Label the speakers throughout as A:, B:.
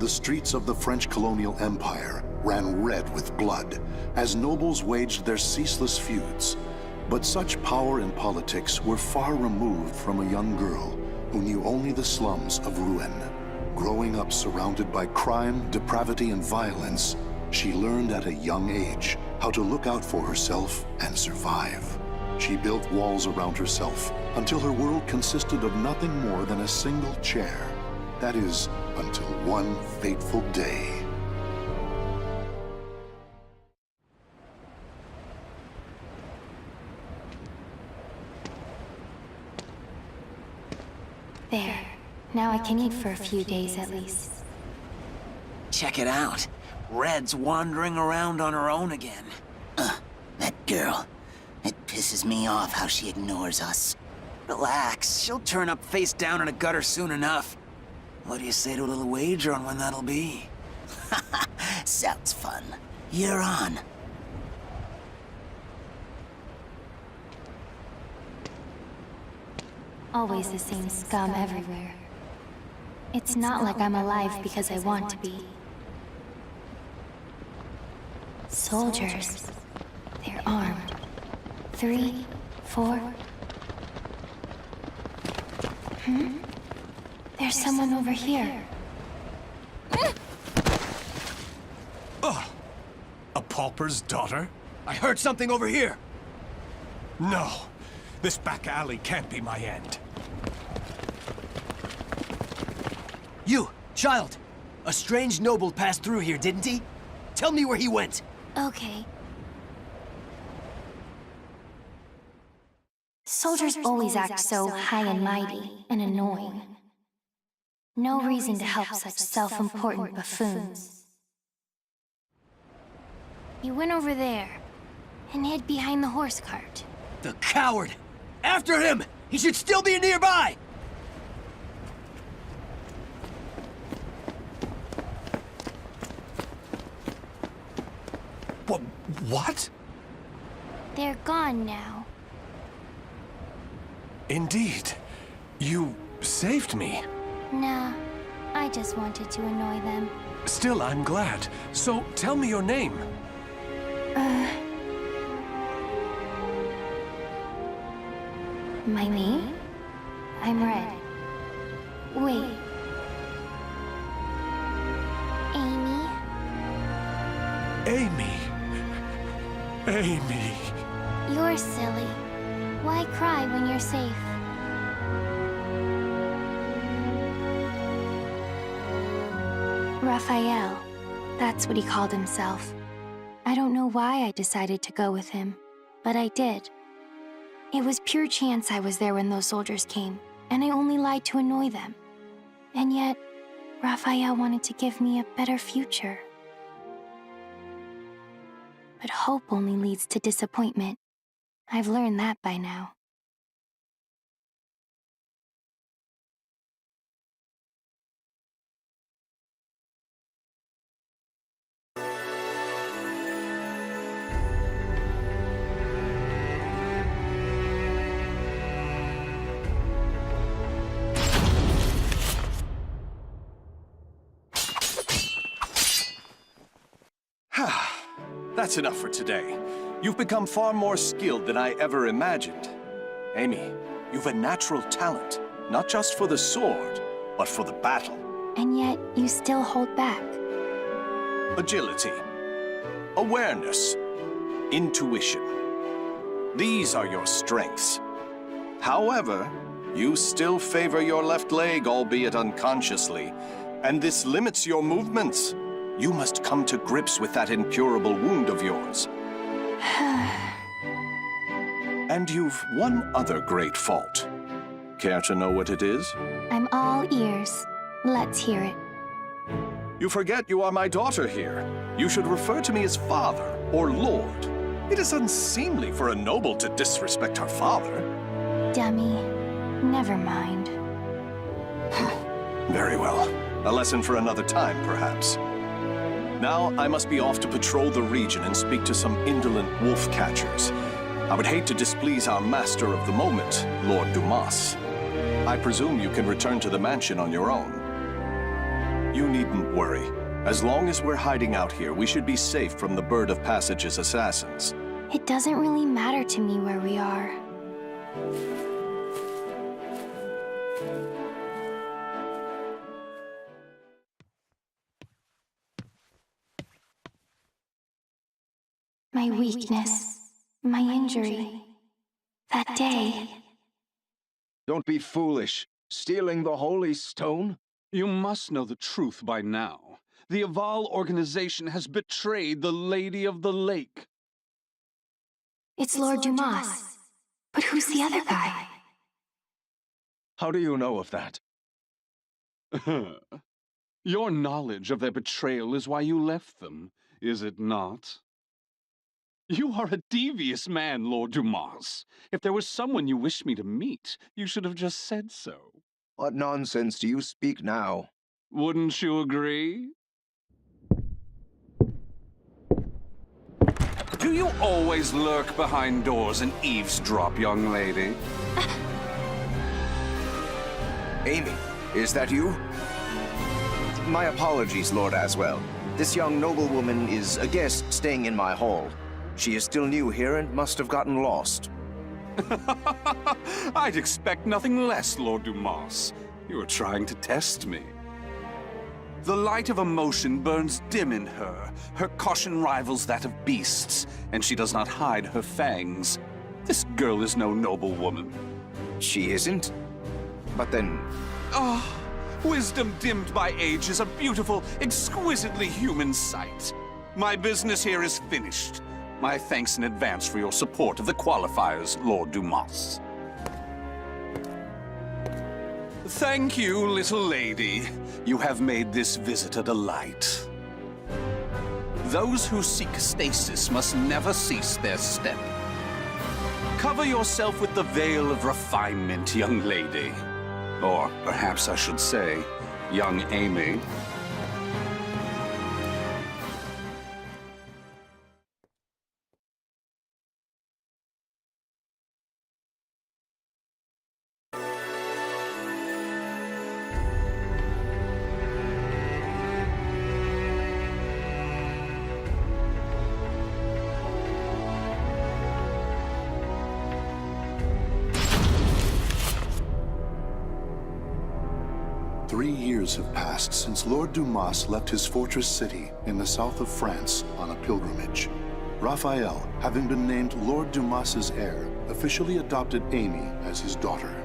A: The streets of the French colonial empire ran red with blood as nobles waged their ceaseless feuds. But such power in politics were far removed from a young girl who knew only the slums of Rouen. Growing up surrounded by crime, depravity, and violence, she learned at a young age how to look out for herself and survive. She built walls around herself until her world consisted of nothing more than a single chair. That is, until one fateful day.
B: There. Now I can eat for a few days at least.
C: Check it out. Red's wandering around on her own again.
D: That girl. It pisses me off how she ignores us.
C: Relax, she'll turn up face down in a gutter soon enough. What do you say to a little wager on when that'll be?
D: Sounds fun. You're on.
B: Always the same scum everywhere. It's not like I'm alive because I want to be. Soldiers. They're armed. 3, 4. There's someone over here.
E: A pauper's daughter?
F: I heard something over here!
E: No. This back alley can't be my end.
F: You, child! A strange noble passed through here, didn't he? Tell me where he went!
B: Okay. Soldiers always act so high and mighty and annoying. No reason to help such self-important buffoons. He went over there and hid behind the horse cart.
F: The coward! After him! He should still be nearby!
E: What?
B: They're gone now.
E: Indeed. You saved me.
B: Nah, I just wanted to annoy them.
E: Still, I'm glad. So, tell me your name.
B: My name? I'm Red. Wait. Amy?
E: Amy. Amy.
B: You're silly. Why cry when you're safe? Raphael. That's what he called himself. I don't know why I decided to go with him, but I did. It was pure chance I was there when those soldiers came, and I only lied to annoy them. And yet, Raphael wanted to give me a better future. But hope only leads to disappointment. I've learned that by now.
G: That's enough for today. You've become far more skilled than I ever imagined. Amy, you've a natural talent, not just for the sword, but for the battle.
B: And yet, you still hold back.
G: Agility, awareness, intuition. These are your strengths. However, you still favor your left leg, albeit unconsciously, and this limits your movements. You must come to grips with that incurable wound of yours. And you've one other great fault. Care to know what it is?
B: I'm all ears. Let's hear it.
G: You forget you are my daughter here. You should refer to me as father or lord. It is unseemly for a noble to disrespect her father.
B: Dummy. Never mind.
G: Very well. A lesson for another time, perhaps. Now, I must be off to patrol the region and speak to some indolent wolf catchers. I would hate to displease our master of the moment, Lord Dumas. I presume you can return to the mansion on your own. You needn't worry. As long as we're hiding out here, we should be safe from the Bird of Passage's assassins.
B: It doesn't really matter to me where we are. My weakness, my injury, that day.
H: Don't be foolish. Stealing the Holy Stone?
I: You must know the truth by now. The Aval organization has betrayed the Lady of the Lake.
B: It's Lord Dumas. But who's the other guy?
H: How do you know of that?
I: Your knowledge of their betrayal is why you left them, is it not? You are a devious man, Lord Dumas. If there was someone you wished me to meet, you should have just said so.
H: What nonsense do you speak now?
I: Wouldn't you agree? Do you always lurk behind doors and eavesdrop, young lady?
H: Amy, is that you? My apologies, Lord Aswell. This young noblewoman is a guest staying in my hall. She is still new here and must have gotten lost.
I: I'd expect nothing less, Lord Dumas. You are trying to test me. The light of emotion burns dim in her. Her caution rivals that of beasts, and she does not hide her fangs. This girl is no noble woman.
H: She isn't? But then...
I: Ah, wisdom dimmed by age is a beautiful, exquisitely human sight. My business here is finished. My thanks in advance for your support of the qualifiers, Lord Dumas. Thank you, little lady. You have made this visit a delight. Those who seek stasis must never cease their step. Cover yourself with the veil of refinement, young lady. Or perhaps I should say, young Amy.
A: Years have passed since Lord Dumas left his fortress city in the south of France on a pilgrimage. Raphael, having been named Lord Dumas's heir, officially adopted Amy as his daughter.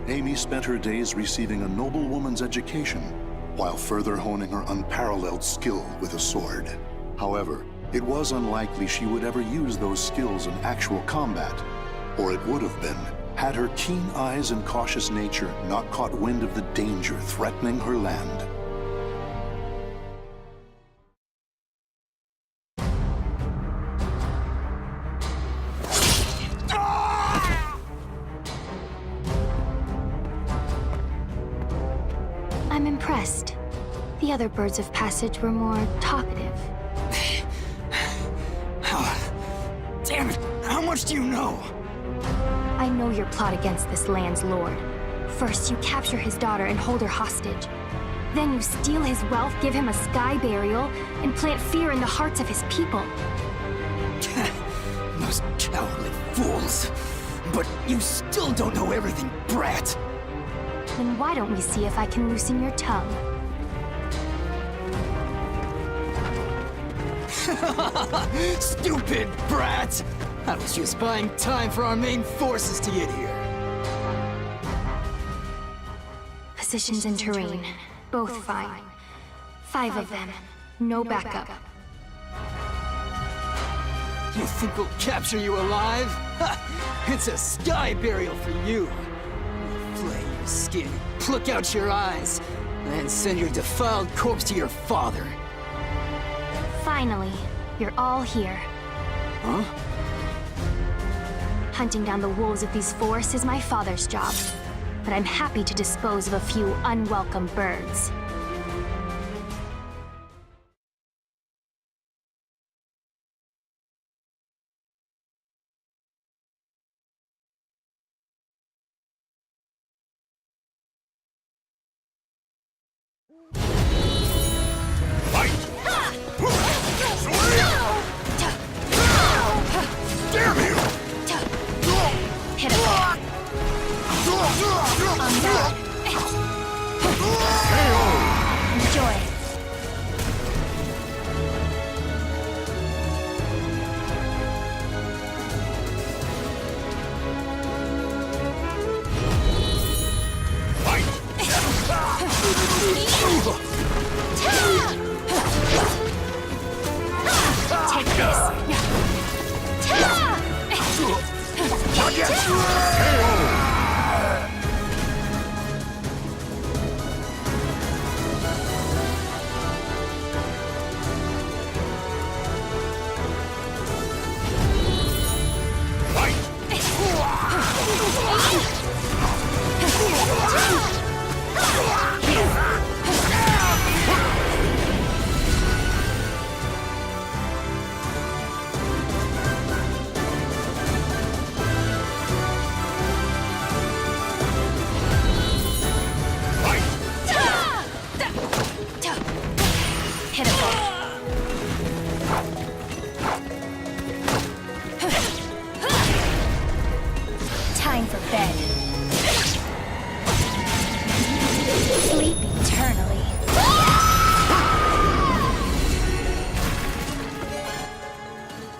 A: Amy spent her days receiving a noblewoman's education, while further honing her unparalleled skill with a sword. However, it was unlikely she would ever use those skills in actual combat, or it would have been had her keen eyes and cautious nature not caught wind of the danger threatening her land.
B: I'm impressed. The other birds of passage were more talkative.
F: Damn it! How much do you know?
B: I know your plot against this land's lord. First, you capture his daughter and hold her hostage. Then you steal his wealth, give him a sky burial, and plant fear in the hearts of his people.
F: Those cowardly fools. But you still don't know everything, brat.
B: Then why don't we see if I can loosen your tongue?
F: Stupid brat! I was just buying time for our main forces to get here.
B: Positions and terrain, both fine. 5 of them, no backup.
F: You think we'll capture you alive? Ha! It's a sky burial for you. We'll flay your skin, pluck out your eyes, and send your defiled corpse to your father.
B: Finally, you're all here.
F: Huh?
B: Hunting down the wolves of these forests is my father's job, but I'm happy to dispose of a few unwelcome birds.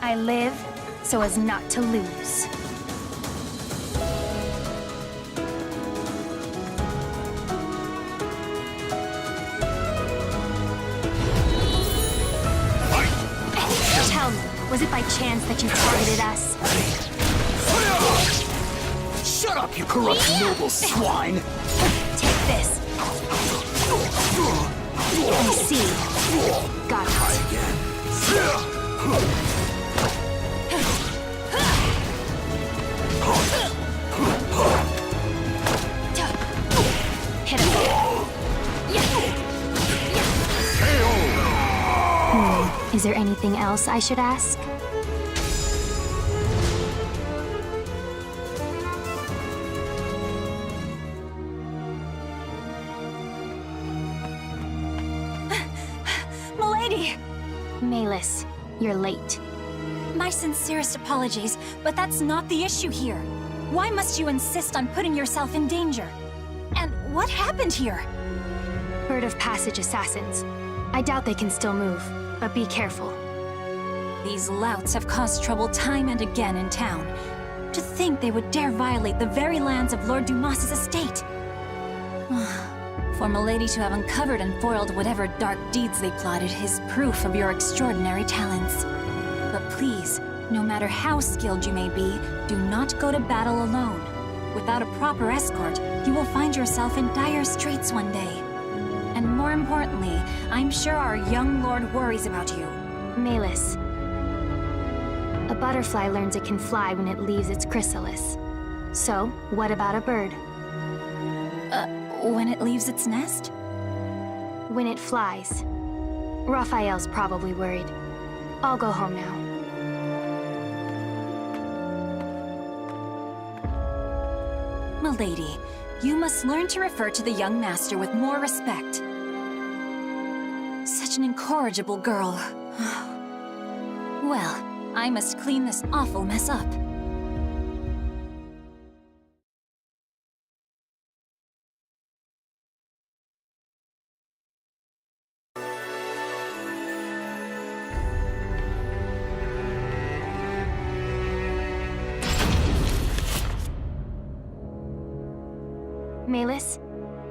B: I live so as not to lose. Tell me, was it by chance that you targeted us?
F: Shut up, you corrupt noble swine!
B: Take this. I see. Got it.
F: Try again.
B: Hit him. Is there anything else I should ask?
J: Milady!
B: Malus, you're late.
J: My sincerest apologies, but that's not the issue here. Why must you insist on putting yourself in danger? And what happened here?
B: Bird of Passage assassins. I doubt they can still move, but be careful.
J: These louts have caused trouble time and again in town. To think they would dare violate the very lands of Lord Dumas's estate. For Milady to have uncovered and foiled whatever dark deeds they plotted is proof of your extraordinary talents. But please, no matter how skilled you may be, do not go to battle alone. Without a proper escort, you will find yourself in dire straits one day. And more importantly, I'm sure our young lord worries about you.
B: Malus. A butterfly learns it can fly when it leaves its chrysalis. So, what about a bird?
J: When it leaves its nest?
B: When it flies. Raphael's probably worried. I'll go home now.
J: Milady, you must learn to refer to the young master with more respect. Such an incorrigible girl. Well, I must clean this awful mess up.
B: Malus,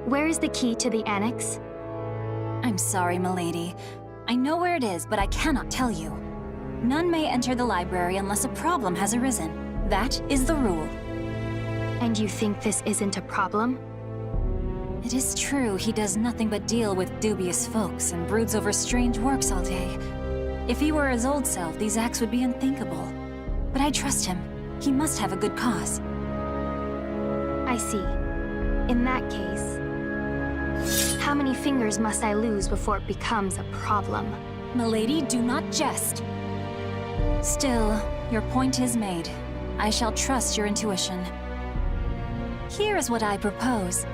B: where is the key to the annex?
J: I'm sorry, milady. I know where it is, but I cannot tell you. None may enter the library unless a problem has arisen. That is the rule.
B: And you think this isn't a problem?
J: It is true he does nothing but deal with dubious folks and broods over strange works all day. If he were his old self, these acts would be unthinkable. But I trust him. He must have a good cause.
B: I see. In that case, how many fingers must I lose before it becomes a problem?
J: Milady, do not jest. Still, your point is made. I shall trust your intuition. Here is what I propose.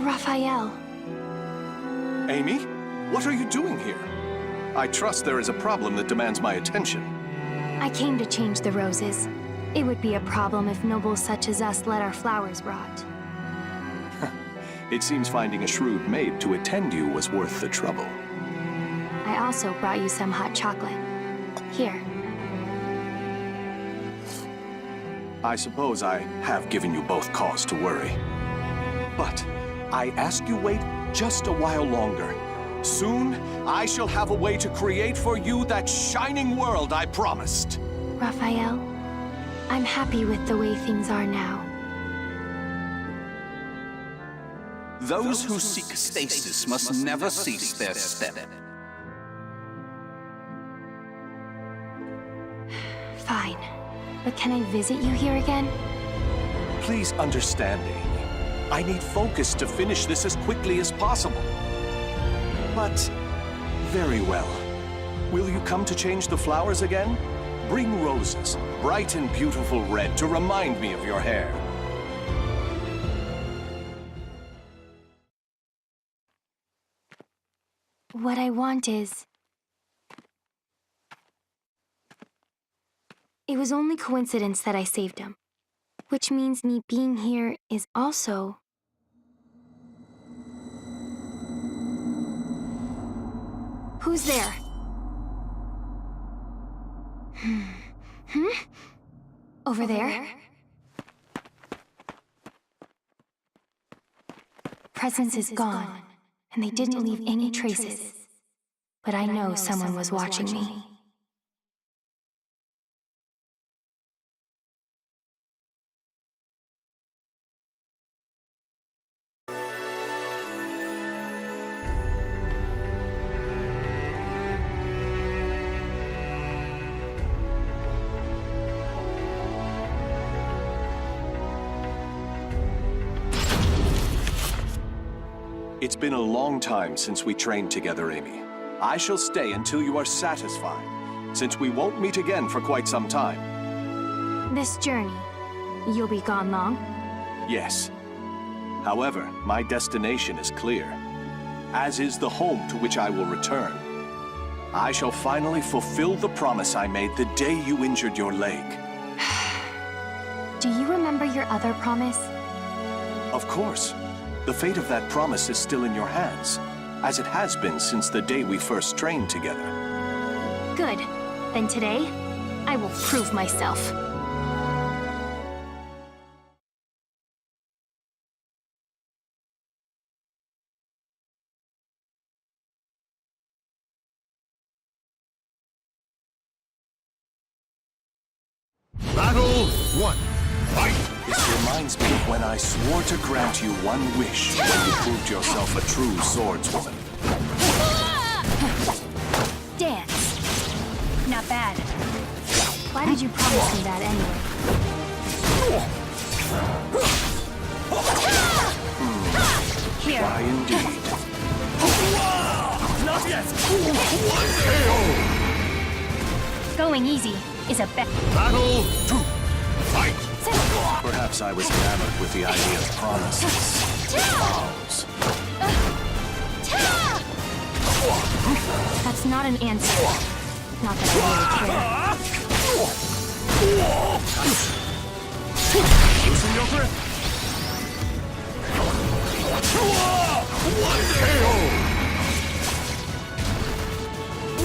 B: Raphael.
G: Amy, what are you doing here? I trust there is a problem that demands my attention.
B: I came to change the roses. It would be a problem if nobles such as us let our flowers rot.
G: It seems finding a shrewd maid to attend you was worth the trouble.
B: I also brought you some hot chocolate. Here.
G: I suppose I have given you both cause to worry. But I ask you wait just a while longer. Soon, I shall have a way to create for you that shining world I promised.
B: Raphael, I'm happy with the way things are now.
I: Those who seek stasis must never cease their step.
B: Fine. But can I visit you here again?
G: Please understand, Amy. I need focus to finish this as quickly as possible. But, very well. Will you come to change the flowers again? Bring roses, bright and beautiful red, to remind me of your hair.
B: What I want is... It was only coincidence that I saved him. Which means me being here is also... Who's there? Over there? Presence is gone, and they didn't leave any traces. But I know someone was watching me.
G: It's been a long time since we trained together, Amy. I shall stay until you are satisfied, since we won't meet again for quite some time.
B: This journey, you'll be gone long?
G: Yes. However, my destination is clear, as is the home to which I will return. I shall finally fulfill the promise I made the day you injured your leg.
B: Do you remember your other promise?
G: Of course. The fate of that promise is still in your hands, as it has been since the day we first trained together.
B: Good. Then today, I will prove myself.
E: Battle 1. Fight!
G: This reminds me of when I swore to grant you one wish when you proved yourself a true swordswoman.
B: Dance. Not bad. Why did you promise me that anyway? Here.
G: Why indeed?
E: Not yet!
B: Going easy is a bet.
E: Battle 2. Fight!
G: Perhaps I was enamored with the idea of promises. Vows.
B: That's not an answer. Not that I really care.
E: Loosen your grip! One KO!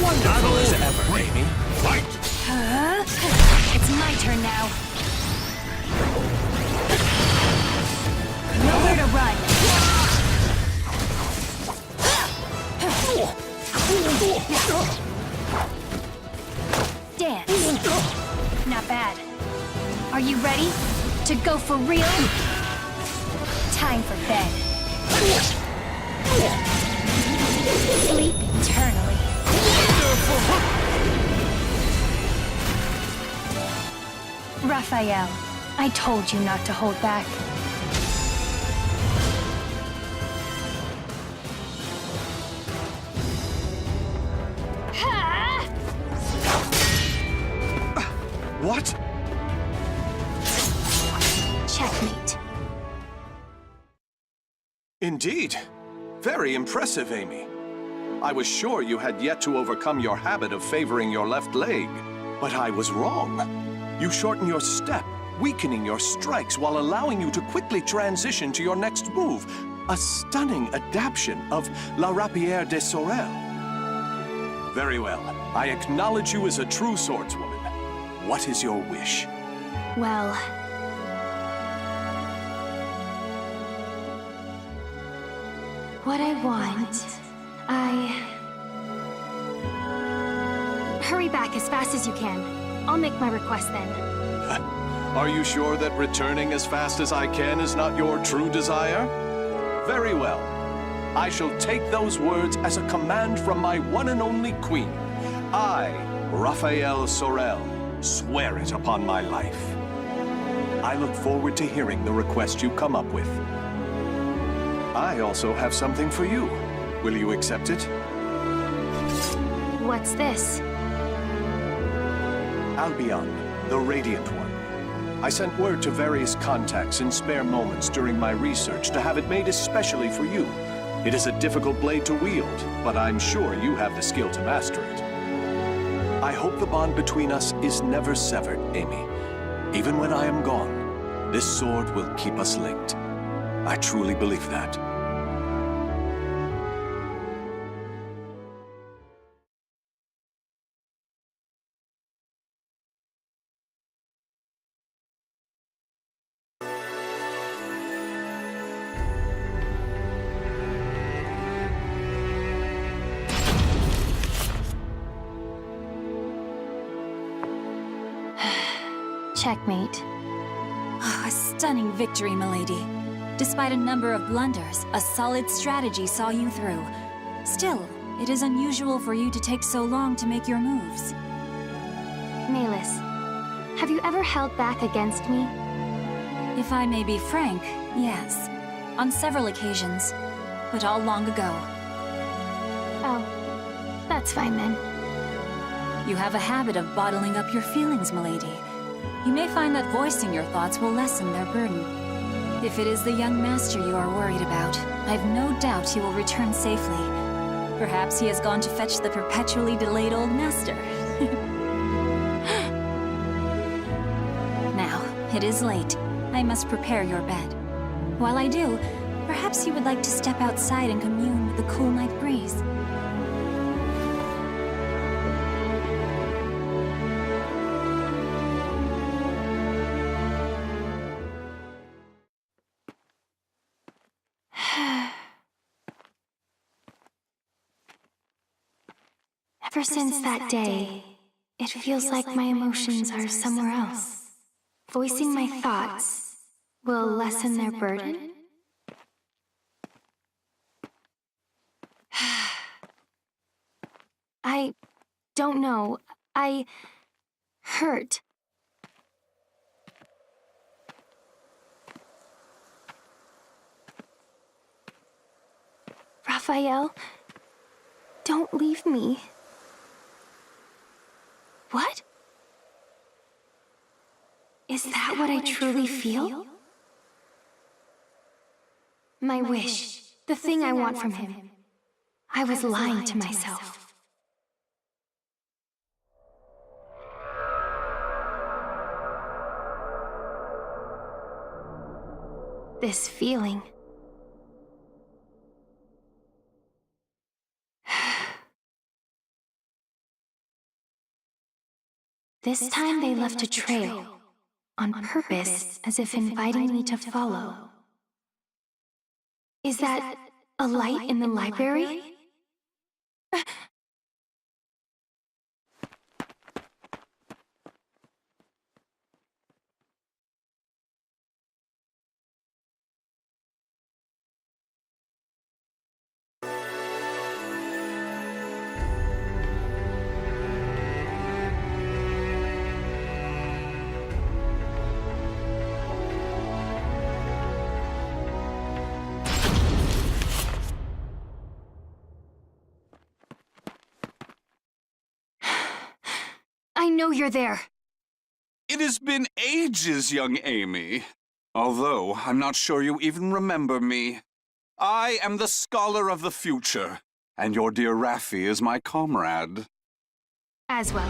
G: Wonderful as ever, Amy.
E: Fight!
B: It's my turn now. Nowhere to run. Dance. Not bad. Are you ready to go for real? Time for bed. Sleep eternally. Raphael, I told you not to hold back.
G: What?
B: Checkmate.
G: Indeed. Very impressive, Amy. I was sure you had yet to overcome your habit of favoring your left leg, but I was wrong. You shorten your step, weakening your strikes while allowing you to quickly transition to your next move. A stunning adaptation of La Rapière de Sorel. Very well. I acknowledge you as a true swordswoman. What is your wish?
B: Well... what I want... Hurry back as fast as you can. I'll make my request then.
G: Are you sure that returning as fast as I can is not your true desire? Very well. I shall take those words as a command from my one and only queen. I, Raphael Sorel, swear it upon my life. I look forward to hearing the request you come up with. I also have something for you. Will you accept it?
B: What's this?
G: Albion, the Radiant One. I sent word to various contacts in spare moments during my research to have it made especially for you. It is a difficult blade to wield, but I'm sure you have the skill to master it. I hope the bond between us is never severed, Amy, even when I am gone. This sword will keep us linked. I truly believe that.
B: Checkmate.
J: A stunning victory, milady. Despite a number of blunders, a solid strategy saw you through. Still, it is unusual for you to take so long to make your moves.
B: Malus, have you ever held back against me?
J: If I may be frank, yes. On several occasions, but all long ago.
B: Oh, that's fine then.
J: You have a habit of bottling up your feelings, milady. You may find that voicing your thoughts will lessen their burden. If it is the young master you are worried about, I've no doubt he will return safely. Perhaps he has gone to fetch the perpetually delayed old master. Now, it is late. I must prepare your bed. While I do, perhaps you would like to step outside and commune with the cool night breeze.
B: Ever since that day, it feels like my emotions are somewhere else. Voicing my thoughts will lessen their burden? I don't know. I hurt. Raphael, don't leave me. What? Is that what I truly feel? My wish, the thing I want from him. I was lying to myself. This feeling. This time they left a trail, on purpose, as if inviting me to follow. Is that a light in the library? I know you're there.
I: It has been ages, young Amy. Although, I'm not sure you even remember me. I am the scholar of the future, and your dear Raffi is my comrade.
B: Aswell,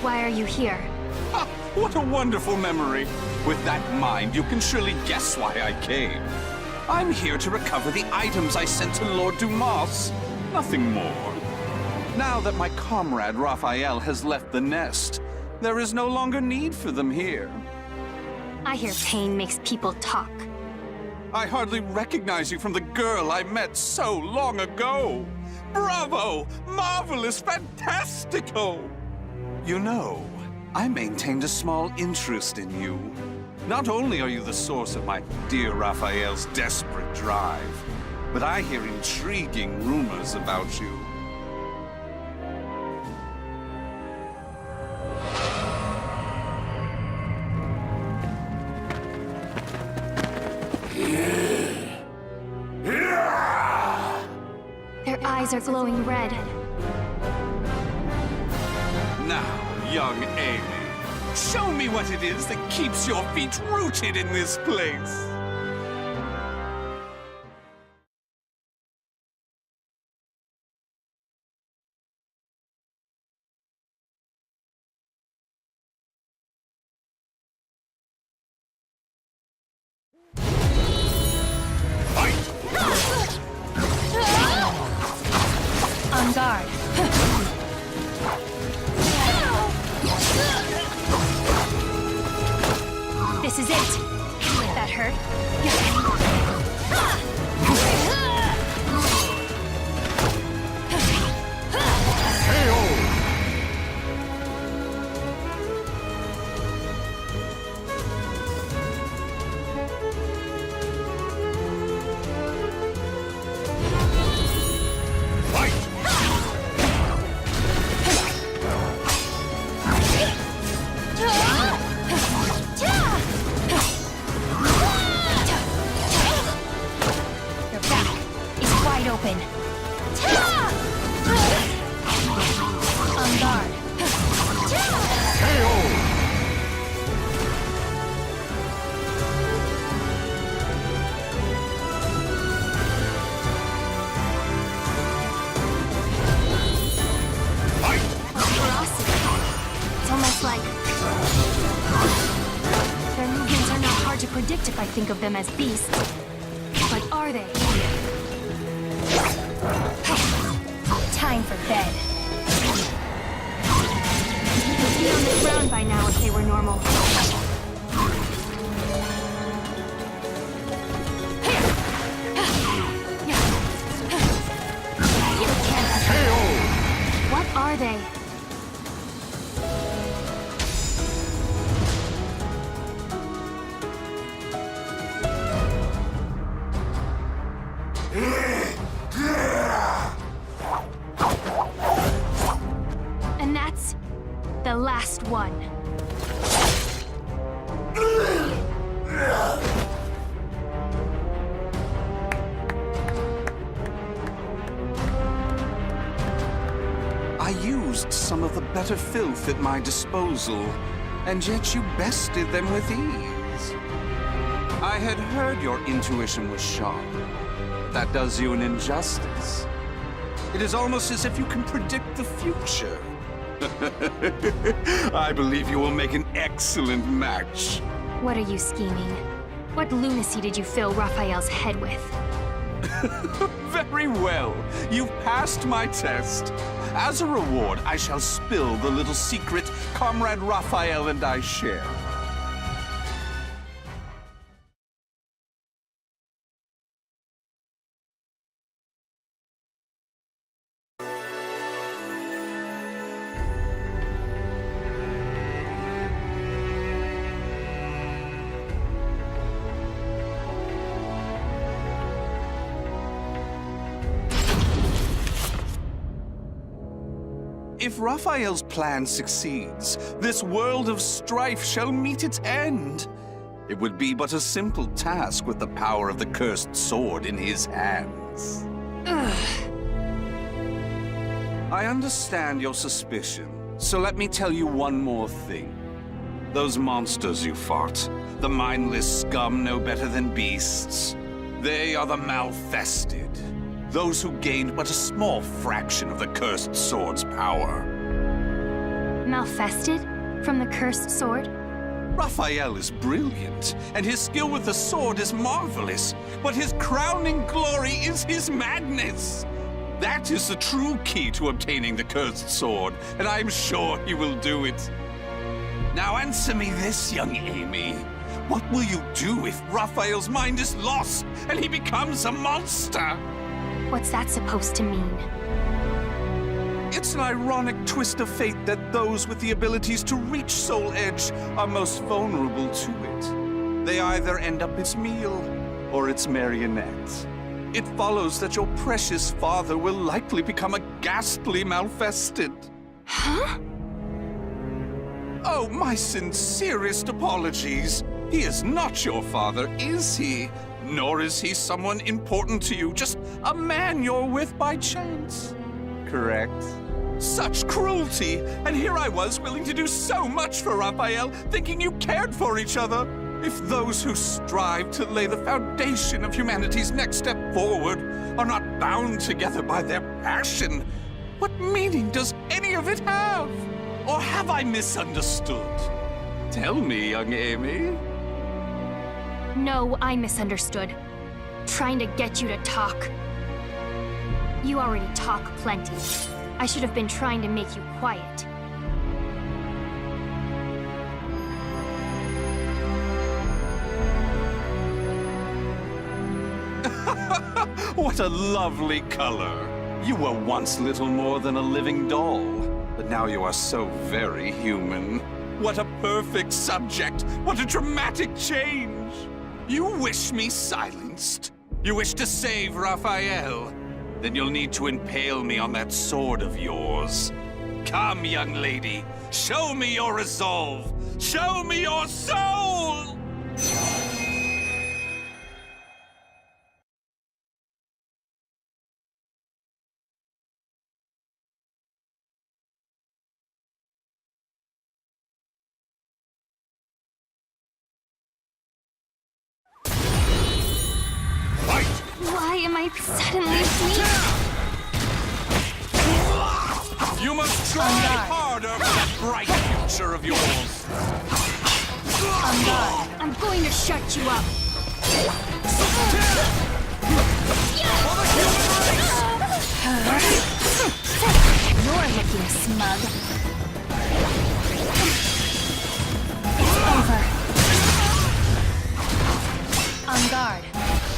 B: why are you here?
I: Ha! What a wonderful memory! With that in mind, you can surely guess why I came. I'm here to recover the items I sent to Lord Dumas. Nothing more. Now that my comrade Raphael has left the nest, there is no longer need for them here.
B: I hear pain makes people talk.
I: I hardly recognize you from the girl I met so long ago. Bravo! Marvelous! Fantastico! You know, I maintained a small interest in you. Not only are you the source of my dear Raphael's desperate drive, but I hear intriguing rumors about you.
B: Their eyes are glowing red.
I: Now, young Amy, show me what it is that keeps your feet rooted in this place.
B: This is it. That hurt. Predict if I think of them as beasts. But are they? Time for bed. They'd be on the ground by now if they were normal. What are they? And that's the last one.
I: I used some of the better filth at my disposal, and yet you bested them with ease. I had heard your intuition was sharp. That does you an injustice. It is almost as if you can predict the future. I believe you will make an excellent match.
B: What are you scheming? What lunacy did you fill Raphael's head with?
I: Very well. You've passed my test. As a reward, I shall spill the little secret Comrade Raphael and I share. If Raphael's plan succeeds, this world of strife shall meet its end. It would be but a simple task with the power of the cursed sword in his hands. I understand your suspicion, so let me tell you one more thing. Those monsters you fought, the mindless scum no better than beasts, they are the Malfested. Those who gained but a small fraction of the cursed sword's power.
B: Malfested? From the cursed sword?
I: Raphael is brilliant, and his skill with the sword is marvelous, but his crowning glory is his madness. That is the true key to obtaining the cursed sword, and I am sure he will do it. Now answer me this, young Amy. What will you do if Raphael's mind is lost, and he becomes a monster?
B: What's that supposed to mean?
I: It's an ironic twist of fate that those with the abilities to reach Soul Edge are most vulnerable to it. They either end up its meal or its marionette. It follows that your precious father will likely become a ghastly Malfested.
B: Huh?
I: Oh, my sincerest apologies. He is not your father, is he? Nor is he someone important to you, just a man you're with by chance. Correct? Such cruelty! And here I was, willing to do so much for Raphael, thinking you cared for each other. If those who strive to lay the foundation of humanity's next step forward are not bound together by their passion, what meaning does any of it have? Or have I misunderstood? Tell me, young Amy.
B: No, I misunderstood. Trying to get you to talk. You already talk plenty. I should have been trying to make you quiet.
I: What a lovely color. You were once little more than a living doll, but now you are so very human. What a perfect subject! What a dramatic change! You wish me silenced? You wish to save Raphael? Then you'll need to impale me on that sword of yours. Come, young lady, show me your resolve! Show me your soul!
B: Why am I suddenly weak?
I: You must try harder for that bright future of yours.
B: I'm going to shut you up. You're looking smug. It's over. On guard.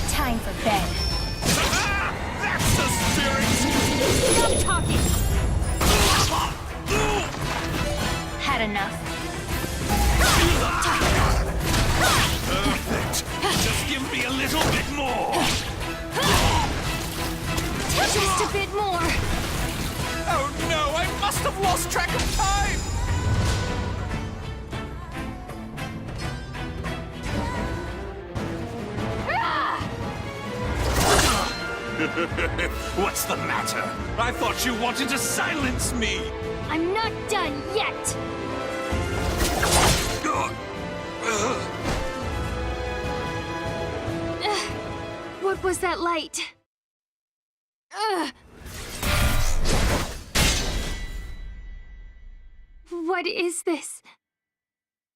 B: Time for bed.
I: That's the spirit!
B: Stop talking! Had enough.
I: Perfect. Just give me a little bit more.
B: Just a bit more.
I: Oh no, I must have lost track of time! What's the matter? I thought you wanted to silence me!
B: I'm not done yet! What was that light? What is this?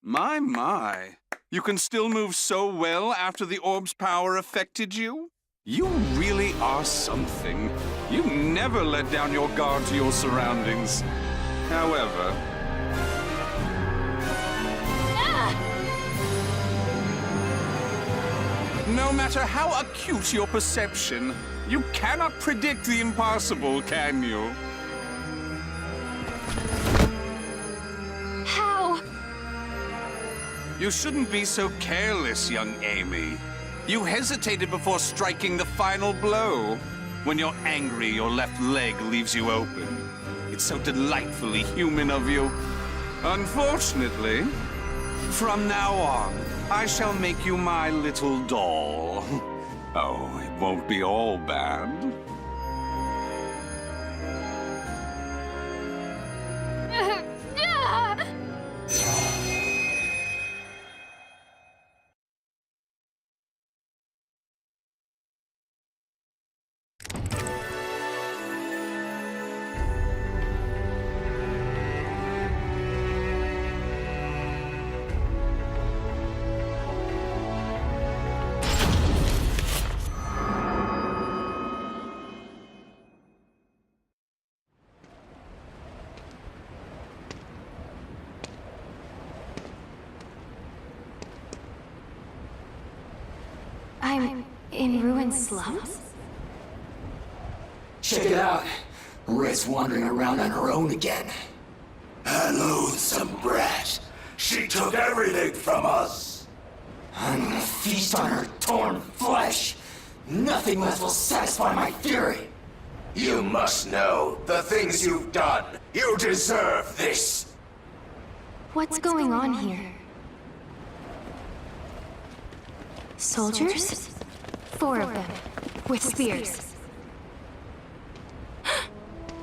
I: My. You can still move so well after the orb's power affected you? You really are something. You never let down your guard to your surroundings. However... No matter how acute your perception, you cannot predict the impossible, can you?
B: How?
I: You shouldn't be so careless, young Amy. You hesitated before striking the final blow. When you're angry, your left leg leaves you open. It's so delightfully human of you. Unfortunately, from now on, I shall make you my little doll. Oh, it won't be all bad.
B: I'm in ruined slums?
F: Check it out. Red's wandering around on her own again.
K: A loathsome brat. She took everything from us.
F: I'm gonna feast on her torn flesh. Nothing less will satisfy my fury.
K: You must know the things you've done. You deserve this.
B: What's going on here? Soldiers? 4 of them, with spears.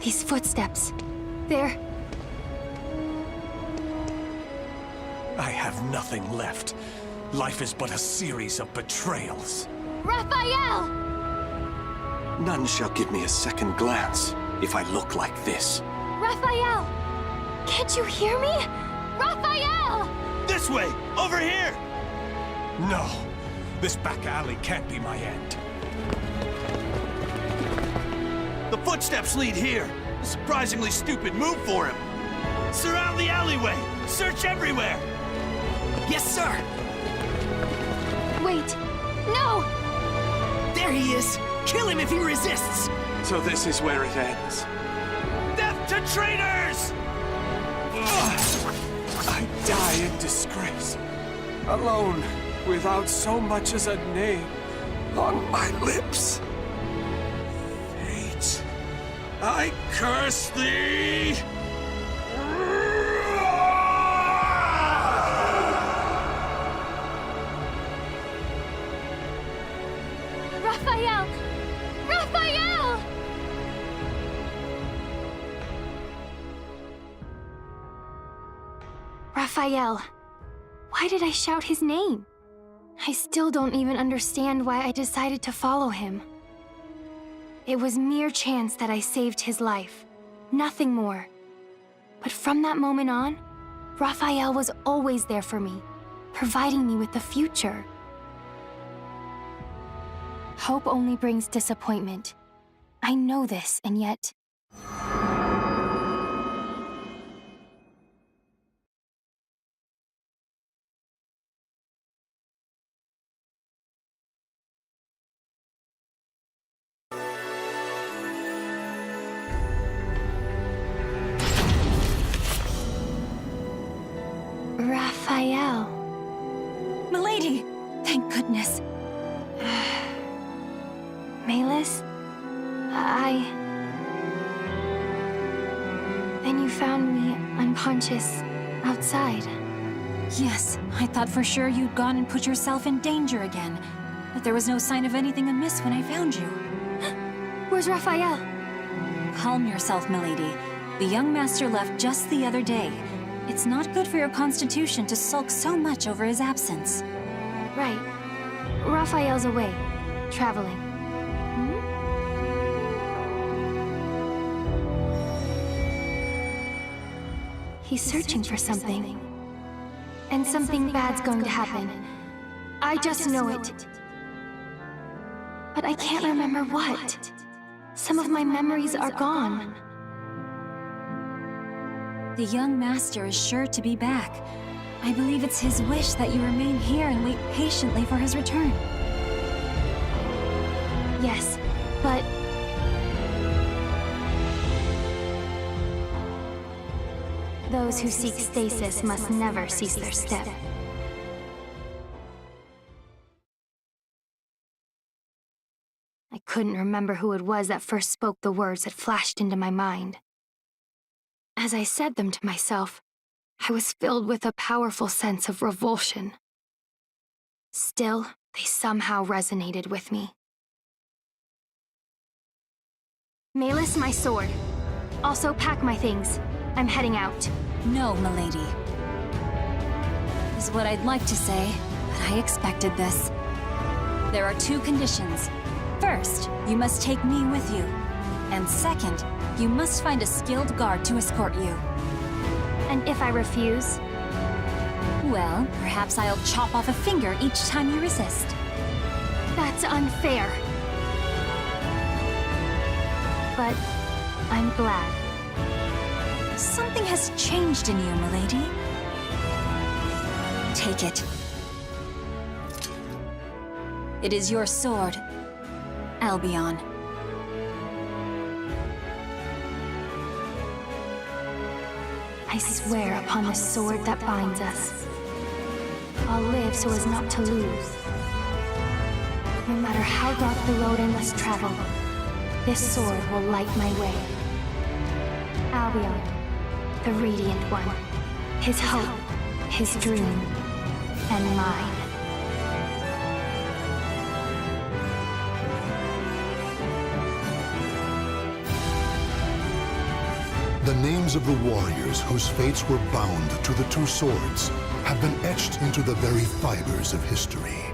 B: These footsteps. They're...
E: I have nothing left. Life is but a series of betrayals.
B: Raphael!
G: None shall give me a second glance if I look like this.
B: Raphael! Can't you hear me? Raphael!
E: This way! Over here! No. This back alley can't be my end.
L: The footsteps lead here. A surprisingly stupid move for him. Surround the alleyway! Search everywhere!
F: Yes, sir!
B: Wait! No!
F: There he is! Kill him if he resists!
E: So this is where it ends.
L: Death to traitors!
E: I die in disgrace. Alone, without so much as a name on my lips. Fate, I curse thee!
B: Raphael! Raphael! Raphael. Why did I shout his name? I still don't even understand why I decided to follow him. It was mere chance that I saved his life. Nothing more. But from that moment on, Raphael was always there for me, providing me with the future. Hope only brings disappointment. I know this, and yet... Raphael.
J: Milady! Thank goodness.
B: Malus? Then you found me unconscious outside.
J: Yes, I thought for sure you'd gone and put yourself in danger again. But there was no sign of anything amiss when I found you.
B: Where's Raphael?
J: Calm yourself, milady. The young master left just the other day. It's not good for your constitution to sulk so much over his absence.
B: Right. Raphael's away, traveling. He's searching for something. And something bad's going to happen. I just know it. But I can't remember what. Some of my memories are gone.
J: The young master is sure to be back. I believe it's his wish that you remain here and wait patiently for his return.
B: Yes, but... those who seek stasis must never cease their step. I couldn't remember who it was that first spoke the words that flashed into my mind. As I said them to myself, I was filled with a powerful sense of revulsion. Still, they somehow resonated with me. Malus, my sword. Also pack my things. I'm heading out.
J: No, milady. Is what I'd like to say, but I expected this. There are two conditions. First, you must take me with you. And second, you must find a skilled guard to escort you.
B: And if I refuse?
J: Well, perhaps I'll chop off a finger each time you resist.
B: That's unfair. But I'm glad.
J: Something has changed in you, milady. Take it. It is your sword, Albion.
B: I swear upon the sword that binds us. I'll live so as not to lose. No matter how dark the road I must travel, this sword will light my way. Albion, the Radiant One, his hope, his dream, and mine.
A: The names of the warriors whose fates were bound to the two swords have been etched into the very fibers of history.